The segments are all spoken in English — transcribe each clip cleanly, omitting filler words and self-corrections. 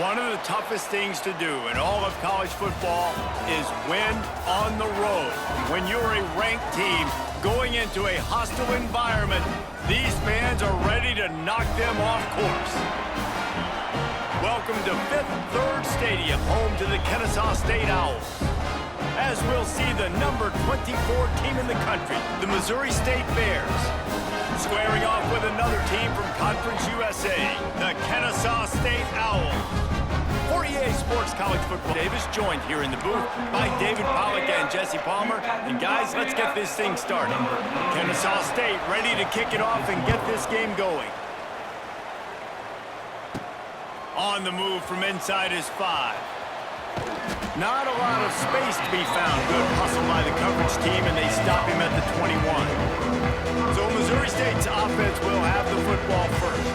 One of the toughest things to do in all of college football is win on the road. When you're a ranked team going into a hostile environment, these fans are ready to knock them off course. Welcome to Fifth Third Stadium, home to the Kennesaw State Owls. As we'll see the number 24 team in the country, the Missouri State Bears, squaring off with another team from Conference USA, the Kennesaw State Owls. For EA Sports College Football, Davis joined here in the booth by David Pollack and Jesse Palmer. And guys, let's get this thing started. Kennesaw State ready to kick it off and get this game going. On the move from inside is 5. Not a lot of space to be found. Good hustle by the coverage team, and they stop him at the 21. So Missouri State's offense will have the football first.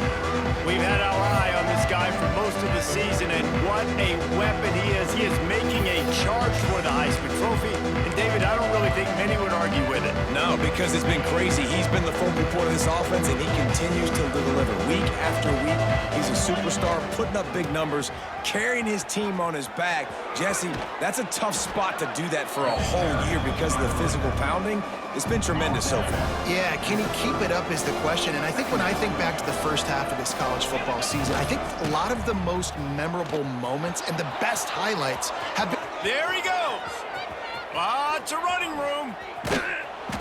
We've had our eye on this guy for most of the season, and what a weapon he is. He is making a charge for the Heisman Trophy. And, David, I don't really think many would argue with it. No, because it's been crazy. He's been the focal point of this offense, and he continues to deliver week after week. He's a superstar, putting up big numbers, carrying his team on his back. Jesse, that's a tough spot to do that for a whole year because of the physical pounding. It's been tremendous so far. Yeah, can he keep it up is the question. And I think when I think back to the first half of this college football season, I think a lot of the most memorable moments and the best highlights have been... There he goes. Lots of running room.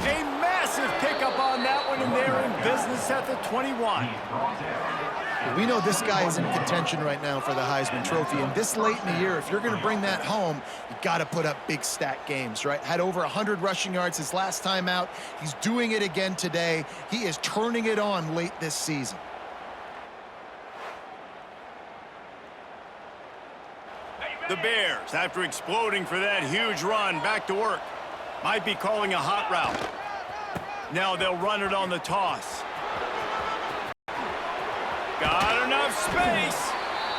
A massive pickup on that one, and they're in business at the 21. We know this guy is in contention right now for the Heisman Trophy, and this late in the year, if you're going to bring that home, you got to put up big stat games, right? Had over 100 rushing yards his last time out. He's doing it again today. He is turning it on late this season. The Bears, after exploding for that huge run, back to work. Might be calling a hot route. Now they'll run it on the toss. Got enough space,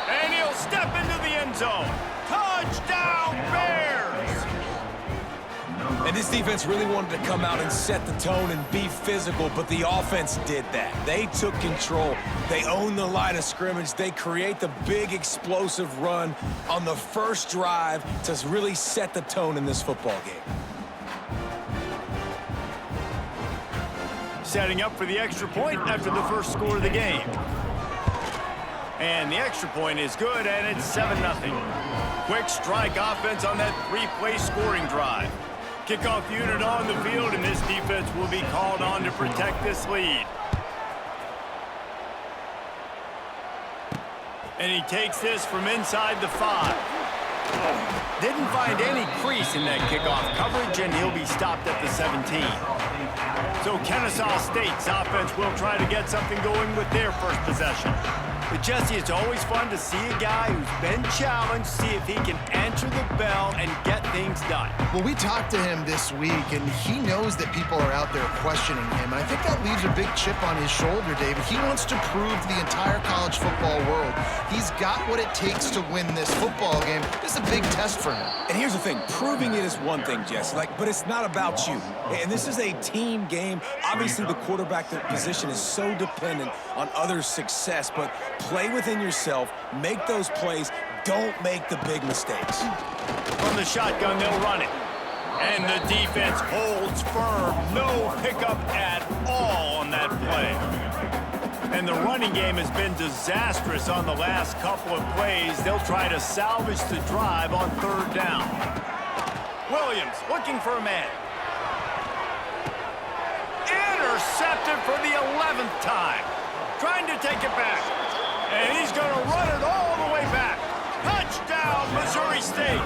and he'll step into the end zone. Touchdown, Bears! And this defense really wanted to come out and set the tone and be physical, but the offense did that. They took control. They owned the line of scrimmage. They create the big explosive run on the first drive to really set the tone in this football game. Setting up for the extra point after the first score of the game. And the extra point is good, and it's 7-0. Quick strike offense on that 3-play scoring drive. Kickoff unit on the field, and this defense will be called on to protect this lead. And he takes this from inside the 5. Didn't find any crease in that kickoff coverage, and he'll be stopped at the 17. So Kennesaw State's offense will try to get something going with their first possession. But Jesse, it's always fun to see a guy who's been challenged, see if he can answer the bell and get things done. Well, we talked to him this week, and he knows that people are out there questioning him. I think that leaves a big chip on his shoulder, David. He wants to prove to the entire college football world he's got what it takes to win this football game. This is a big test for him. And here's the thing, proving it is one thing, Jesse, but it's not about you. And this is a team game. Obviously, the quarterback position is so dependent on others' success, but play within yourself, make those plays, don't make the big mistakes. From the shotgun, they'll run it. And the defense holds firm. No pickup at all on that play. And the running game has been disastrous on the last couple of plays. They'll try to salvage the drive on 3rd down. Williams looking for a man. Intercepted for the 11th time. Trying to take it back. And he's going to run it all the way back. Touchdown, Missouri State.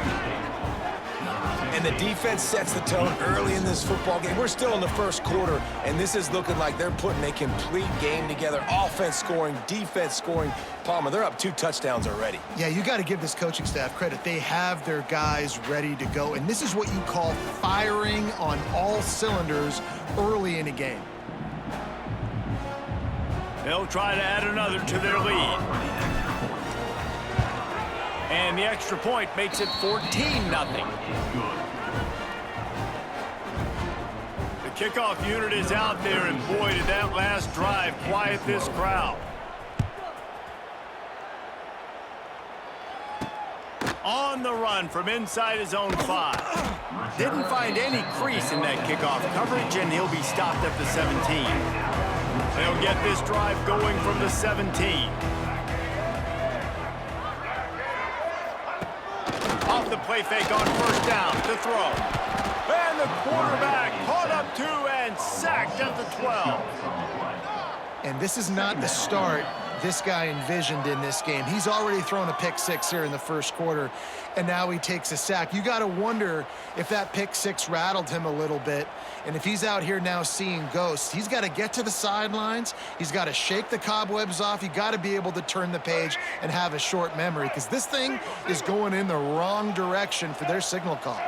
And the defense sets the tone early in this football game. We're still in the first quarter, and this is looking like they're putting a complete game together. Offense scoring, defense scoring. Palmer, they're up 2 touchdowns already. Yeah, you got to give this coaching staff credit. They have their guys ready to go, and this is what you call firing on all cylinders early in a game. They'll try to add another to their lead. And the extra point makes it 14-0. The kickoff unit is out there, and boy, did that last drive quiet this crowd. On the run from inside his own 5. Didn't find any crease in that kickoff coverage, and he'll be stopped at the 17. They'll get this drive going from the 17. Off the play fake on first down to throw. And the quarterback caught up 2 and sacked at the 12. And this is not the start this guy envisioned in this game. He's already thrown a pick 6 here in the first quarter, and now he takes a sack. You got to wonder if that pick 6 rattled him a little bit, and if he's out here now seeing ghosts, he's got to get to the sidelines. He's got to shake the cobwebs off. You got to be able to turn the page and have a short memory, because this thing is going in the wrong direction for their signal call.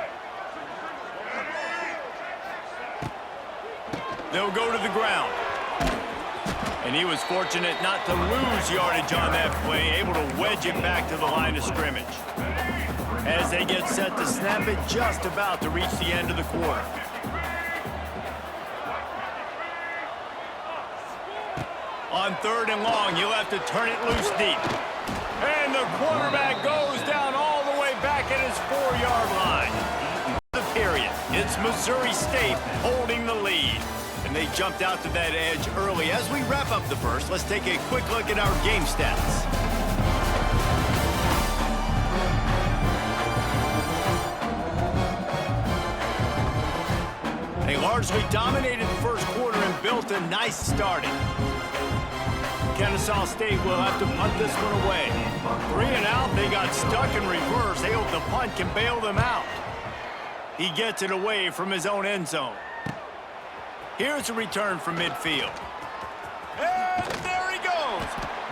They'll go to the ground. And he was fortunate not to lose yardage on that play, able to wedge it back to the line of scrimmage. As they get set to snap it, just about to reach the end of the quarter. On 3rd and long, he'll have to turn it loose deep. And the quarterback goes down all the way back at his 4-yard line. The period. It's Missouri State holding the lead. And they jumped out to that edge early. As we wrap up the first, let's take a quick look at our game stats. They largely dominated the first quarter and built a nice start. Kennesaw State will have to punt this one away. 3 and out, they got stuck in reverse. They hope the punt can bail them out. He gets it away from his own end zone. Here's a return from midfield. And there he goes.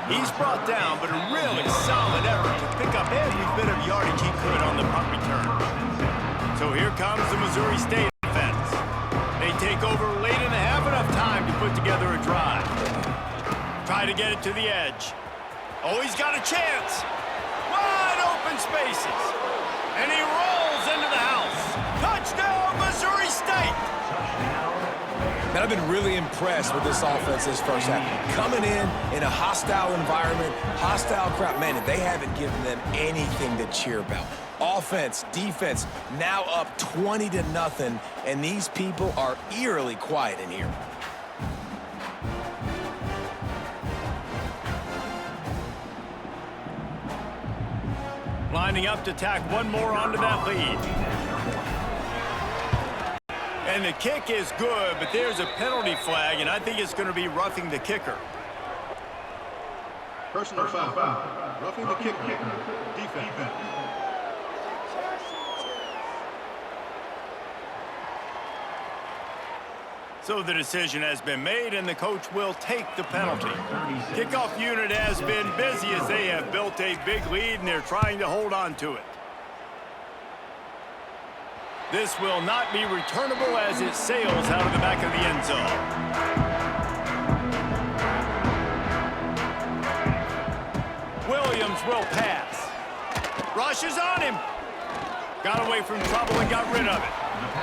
He's brought down, but a really solid effort to pick up every bit of yardage he could on the punt return. So here comes the Missouri State offense. They take over late in the half, enough time to put together a drive. Try to get it to the edge. Oh, he's got a chance. Wide open spaces. And he rolls into the house. Touchdown, Missouri State. Man, I've been really impressed with this offense this first half. Coming in a hostile environment, hostile crowd, man, they haven't given them anything to cheer about. Offense, defense, now up 20-0, and these people are eerily quiet in here. Lining up to tack one more onto that lead. And the kick is good, but there's a penalty flag, and I think it's going to be roughing the kicker. Personal foul. Roughing the kicker. Defense. So the decision has been made, and the coach will take the penalty. Kickoff unit has been busy as they have built a big lead, and they're trying to hold on to it. This will not be returnable as it sails out of the back of the end zone. Williams will pass. Rushes on him. Got away from trouble and got rid of it.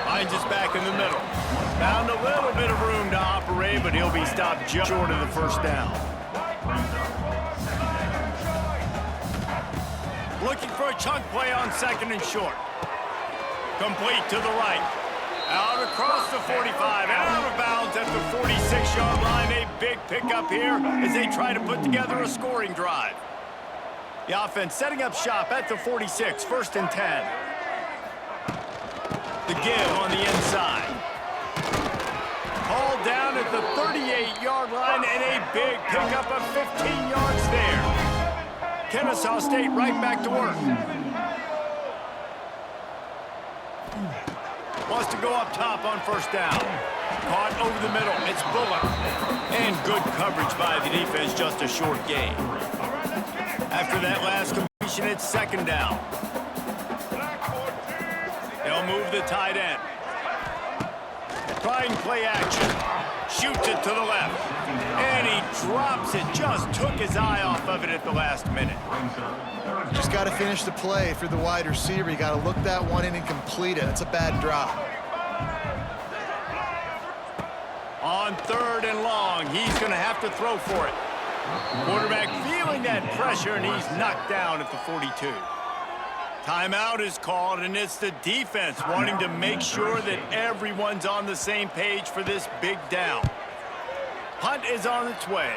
Finds us back in the middle. Found a little bit of room to operate, but he'll be stopped just short of the first down. Looking for a chunk play on 2nd and short. Complete to the right. Out across the 45, out of bounds at the 46-yard line. A big pickup here as they try to put together a scoring drive. The offense setting up shop at the 46, 1st and 10. The give on the inside. Hauled down at the 38-yard line, and a big pickup of 15 yards there. Kennesaw State right back to work. Wants to go up top on 1st down. Caught over the middle. It's Bullock. And good coverage by the defense, just a short gain. After that last completion, it's 2nd down. They'll move the tight end. Try and play action. Shoots it to the left. And he drops it. Just took his eye off of it at the last minute. Just got to finish the play for the wide receiver. You got to look that one in and complete it. It's a bad drop. On 3rd and long, he's going to have to throw for it. Quarterback feeling that pressure, and he's knocked down at the 42. Timeout is called, and it's the defense wanting to make sure that everyone's on the same page for this big down. Punt is on its way.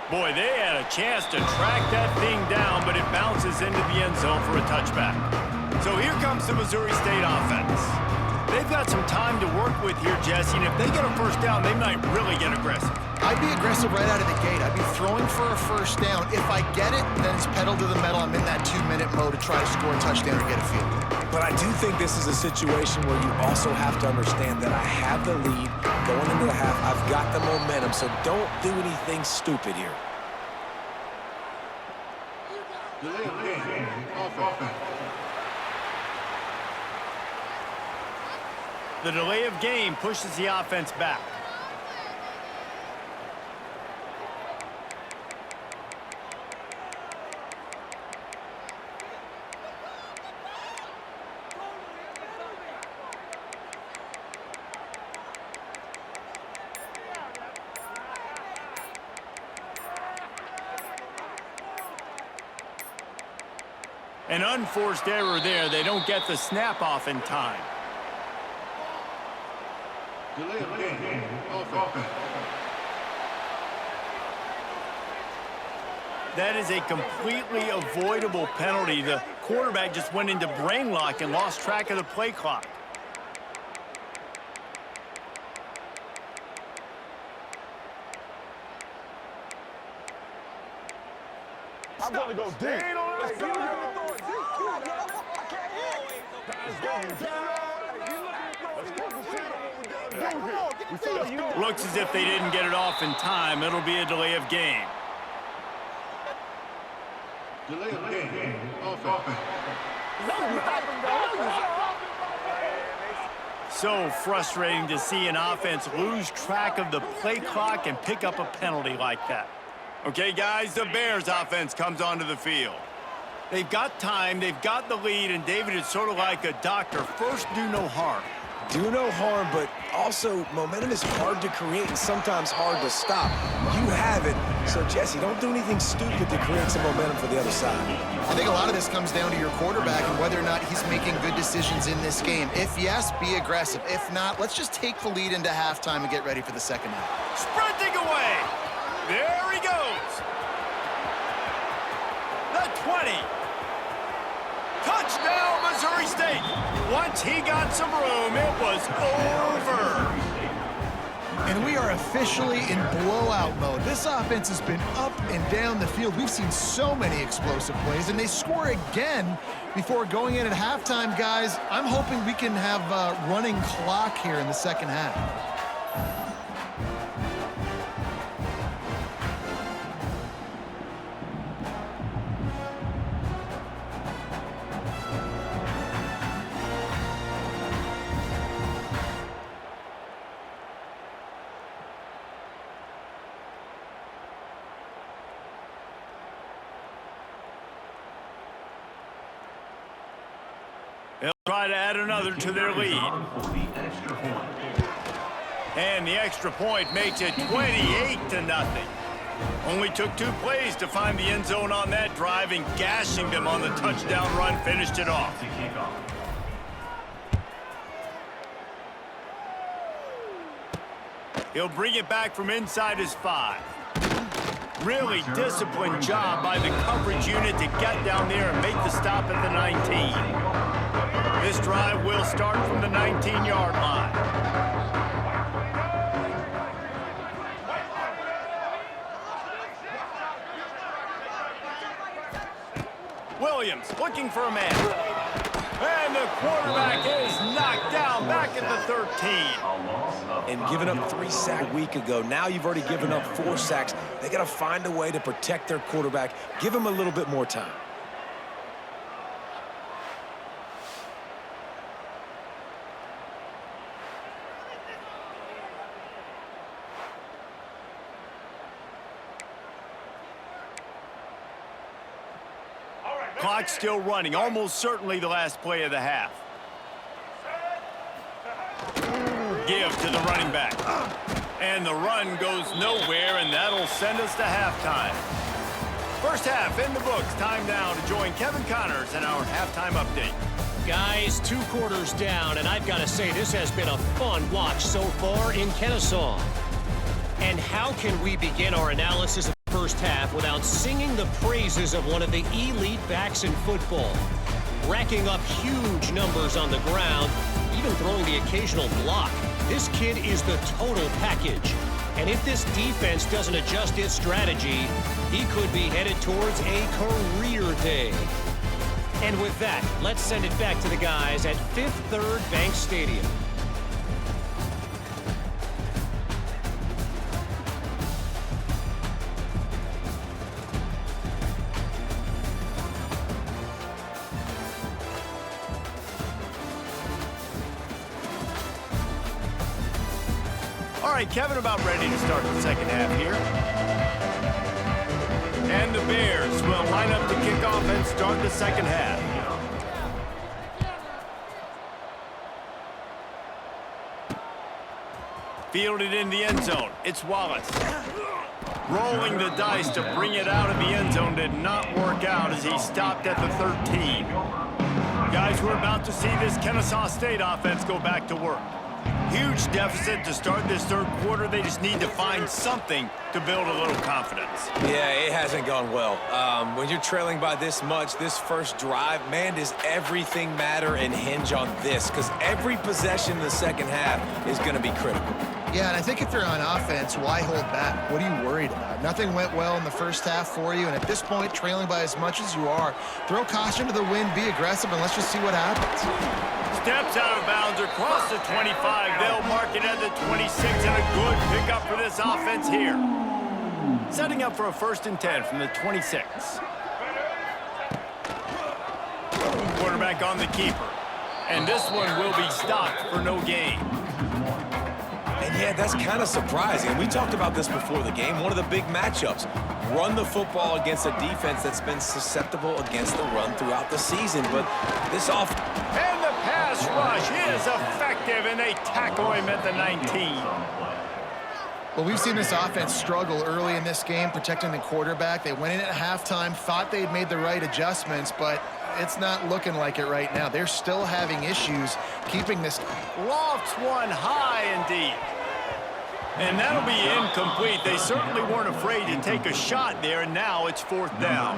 Boy, they had a chance to track that thing down, but it bounces into the end zone for a touchback. So here comes the Missouri State offense. They've got some time to work with here, Jesse, and if they get a first down, they might really get aggressive. I'd be aggressive right out of the gate. I'd be throwing for a first down. If I get it, then it's pedal to the metal. I'm in that 2-minute mode to try to score a touchdown or get a field goal. But I do think this is a situation where you also have to understand that I have the lead going into the half. I've got the momentum, so don't do anything stupid here. Delay of game. Offense. The delay of game pushes the offense back. An unforced error there. They don't get the snap off in time. Delay of game. Offense. That is a completely avoidable penalty. The quarterback just went into brain lock and lost track of the play clock. I'm going to go deep. Let's go. Looks as if they didn't get it off in time. It'll be a delay of game. Delay of game. Offense. So frustrating to see an offense lose track of the play clock and pick up a penalty like that. Okay, guys, the Bears offense comes onto the field. They've got time, they've got the lead, and David is sort of like a doctor. First, do no harm. Do no harm, but also momentum is hard to create and sometimes hard to stop. You have it, so Jesse, don't do anything stupid to create some momentum for the other side. I think a lot of this comes down to your quarterback and whether or not he's making good decisions in this game. If yes, be aggressive. If not, let's just take the lead into halftime and get ready for the second half. Sprinting away. There he goes. The 20. Touchdown, Missouri State. Once he got some room, it was over. And we are officially in blowout mode. This offense has been up and down the field. We've seen so many explosive plays, and they score again before going in at halftime, guys. I'm hoping we can have a running clock here in the second half. They'll try to add another to their lead. And the extra point makes it 28-0. Only took 2 plays to find the end zone on that drive, and gashing them on the touchdown run finished it off. He'll bring it back from inside his 5. Really disciplined job by the coverage unit to get down there and make the stop at the 19. This drive will start from the 19-yard line. Williams looking for a man. And the quarterback is knocked down back at the 13. And giving up 3 sacks a week ago. Now you've already given up 4 sacks. They got to find a way to protect their quarterback. Give him a little bit more time. Clock still running, almost certainly the last play of the half. Give to the running back. And the run goes nowhere, and that'll send us to halftime. First half in the books. Time now to join Kevin Connors in our halftime update. Guys, 2 quarters down, and I've got to say this has been a fun watch so far in Kennesaw. And how can we begin our analysis of the first half without singing the praises of one of the elite backs in football? Racking up huge numbers on the ground, even throwing the occasional block. This kid is the total package. And if this defense doesn't adjust its strategy, he could be headed towards a career day. And with that, let's send it back to the guys at Fifth Third Bank Stadium. All right, Kevin, about ready to start the second half here. And the Bears will line up to kick off and start the second half. Fielded in the end zone. It's Wallace. Rolling the dice to bring it out of the end zone did not work out as he stopped at the 13. Guys, we're about to see this Kennesaw State offense go back to work. Huge deficit to start this third quarter. They just need to find something to build a little confidence. Yeah, it hasn't gone well. When you're trailing by this much, this first drive, man, does everything matter and hinge on this? Because every possession in the second half is going to be critical. Yeah, and I think if you're on offense, why hold back? What are you worried about? Nothing went well in the first half for you, and at this point, trailing by as much as you are, throw caution to the wind, be aggressive, and let's just see what happens. Steps out of bounds across the 25. They'll mark it at the 26, and a good pickup for this offense here. Setting up for a 1st and 10 from the 26. Quarterback on the keeper. And this one will be stopped for no gain. And yeah, that's kind of surprising. We talked about this before the game. One of the big matchups. Run the football against a defense that's been susceptible against the run throughout the season. But this off... And the pass rush is effective, and they tackle him at the 19. Well, we've seen this offense struggle early in this game, protecting the quarterback. They went in at halftime, thought they'd made the right adjustments, but it's not looking like it right now. They're still having issues keeping this. Lofts one high indeed. And that'll be incomplete. They certainly weren't afraid to take a shot there, and now it's 4th down.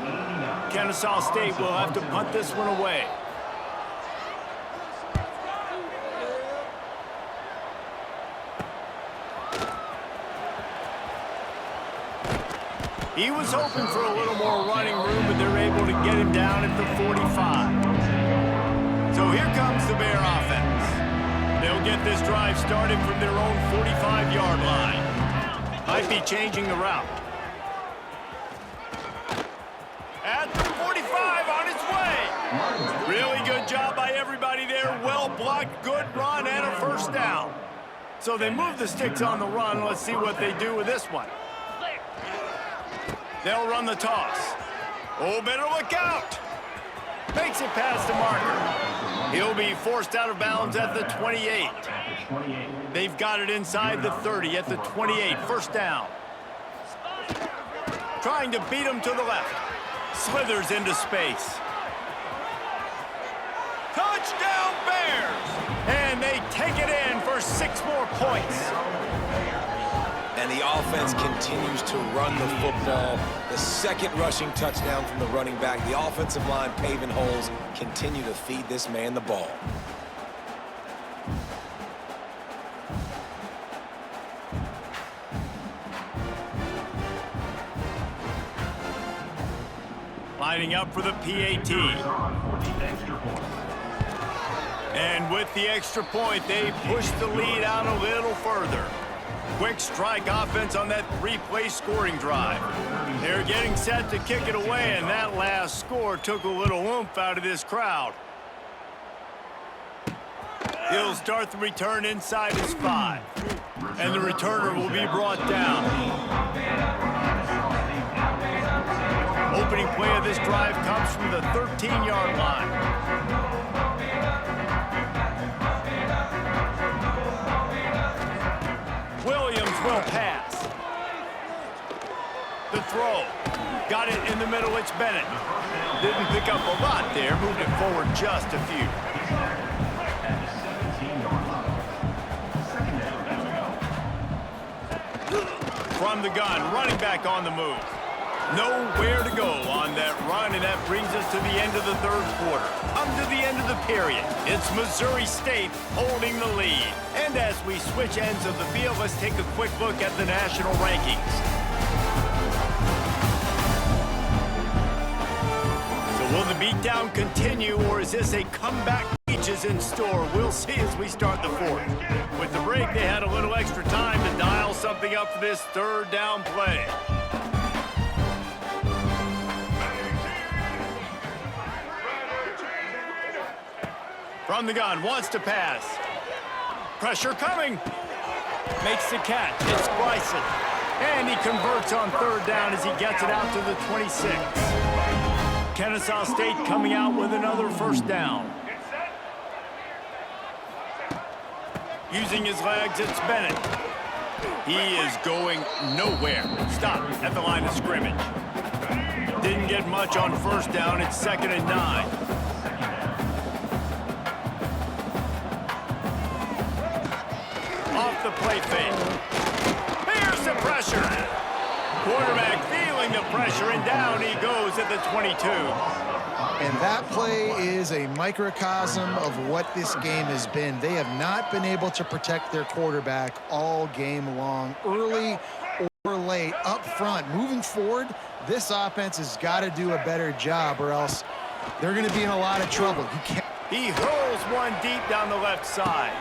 Kennesaw State will have to punt this one away. He was hoping for a little more running room, but they're able to get him down at the 45. So here comes the Bear offense. They'll get this drive started from their own 45-yard line. Might be changing the route. At the 45 on its way. Really good job by everybody there. Well blocked, good run, and a 1st down. So they move the sticks on the run. Let's see what they do with this one. They'll run the toss. Oh, better look out. Makes it past the marker. He'll be forced out of bounds at the 28. They've got it inside the 30 at the 28. 1st down. Trying to beat him to the left. Slithers into space. Touchdown Bears! And they take it in for 6 more points. And the offense continues to run the football. The 2nd rushing touchdown from the running back. The offensive line paving holes. Continue to feed this man the ball. Lining up for the PAT. And with the extra point, they push the lead out a little further. Quick strike offense on that 3-play scoring drive. They're getting set to kick it away, and that last score took a little oomph out of this crowd. He'll start the return inside his 5. And the returner will be brought down. Opening play of this drive comes from the 13-yard line. Williams will pass. The throw. Got it in the middle, it's Bennett. Didn't pick up a lot there, moved it forward just a few. From the gun, running back on the move. Nowhere to go on that run, and that brings us to the end of the third quarter. Come to the end of the period. It's Missouri State holding the lead. And as we switch ends of the field, let's take a quick look at the national rankings. So will the beatdown continue, or is this a comeback is in store? We'll see as we start the fourth. With the break, they had a little extra time to dial something up for this third down play. From the gun, wants to pass. Pressure coming. Makes the catch. It's Bryson. And he converts on third down as he gets it out to the 26. Kennesaw State coming out with another first down. Using his legs, it's Bennett. He is going nowhere. Stop at the line of scrimmage. Didn't get much on first down. It's 2nd and 9. Off the play fake. Here's the pressure. Quarterback feeling the pressure, and down he goes at the 22. And that play is a microcosm of what this game has been. They have not been able to protect their quarterback all game long, early or late, up front. Moving forward, this offense has got to do a better job, or else they're going to be in a lot of trouble. He hurls one deep down the left side.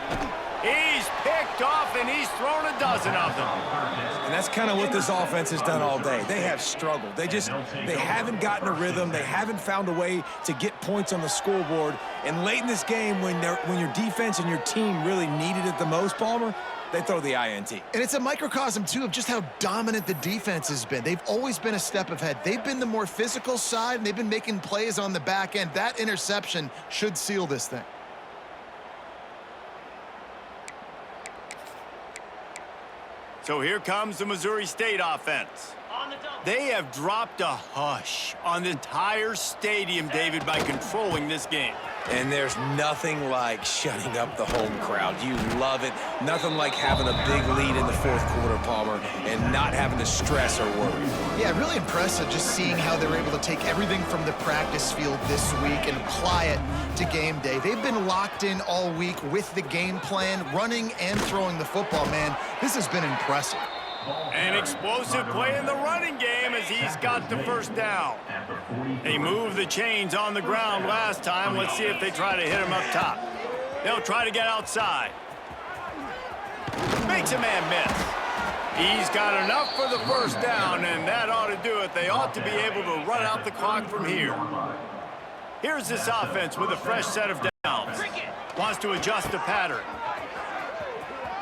He's picked off, and he's thrown a dozen of them. And that's kind of what this offense has done all day. They have struggled. They haven't gotten a rhythm. They haven't found a way to get points on the scoreboard. And late in this game, when your defense and your team really needed it the most, Palmer, they throw the INT. And it's a microcosm, too, of just how dominant the defense has been. They've always been a step ahead. They've been the more physical side, and they've been making plays on the back end. That interception should seal this thing. So here comes the Missouri State offense. They have dropped a hush on the entire stadium, David, by controlling this game. And there's nothing like shutting up the home crowd. You love it. Nothing like having a big lead in the fourth quarter, Palmer, and not having to stress or worry. Yeah, really impressive just seeing how they're able to take everything from the practice field this week and apply it to game day. They've been locked in all week with the game plan, running and throwing the football, man. This has been impressive. An explosive play in the running game as he's got the first down. They moved the chains on the ground last time. Let's see if they try to hit him up top. They'll try to get outside. Makes a man miss. He's got enough for the first down, and that ought to do it. They ought to be able to run out the clock from here. Here's this offense with a fresh set of downs. Wants to adjust the pattern.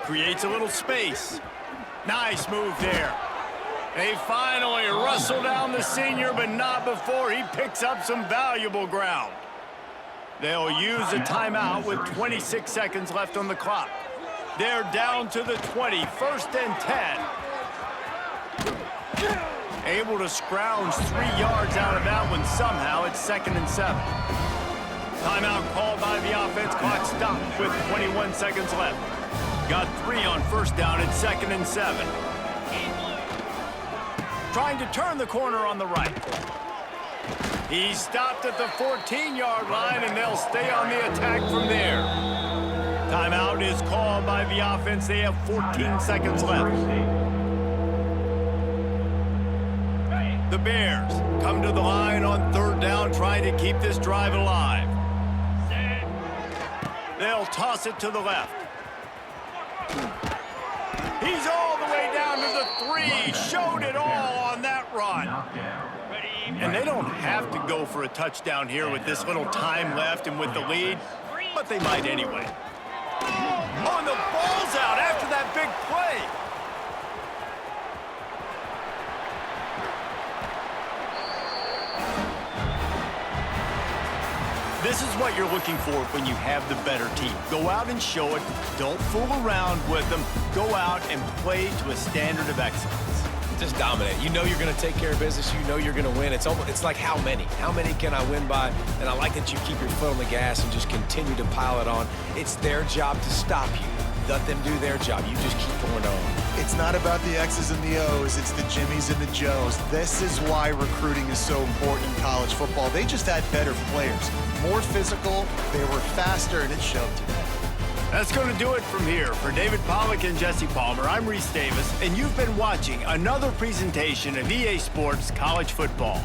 Creates a little space. Nice move there. They finally wrestle down the senior, but not before he picks up some valuable ground. They'll use a timeout with 26 seconds left on the clock. They're down to the 20, 1st and 10. Able to scrounge 3 yards out of that one somehow. It's 2nd and 7. Timeout called by the offense. Clock stopped with 21 seconds left. Got 3 on first down at 2nd and 7. Trying to turn the corner on the right. He stopped at the 14-yard line, and they'll stay on the attack from there. Timeout is called by the offense. They have 14 seconds left. The Bears come to the line on 3rd down, trying to keep this drive alive. They'll toss it to the left. He's all the way down to the 3. Showed it all on that run. And they don't have to go for a touchdown here with this little time left and with the lead, but they might anyway. Oh, and the ball's out after that big play. This is what you're looking for when you have the better team. Go out and show it. Don't fool around with them. Go out and play to a standard of excellence. Just dominate. You know you're going to take care of business. You know you're going to win. It's like how many? How many can I win by? And I like that you keep your foot on the gas and just continue to pile it on. It's their job to stop you. Let them do their job. You just keep going on. It's not about the X's and the O's. It's the Jimmies and the Joes. This is why recruiting is so important in college football. They just had better players, more physical, they were faster, and it showed today. That's going to do it from here. For David Pollack and Jesse Palmer, I'm Reese Davis, and you've been watching another presentation of EA Sports College Football.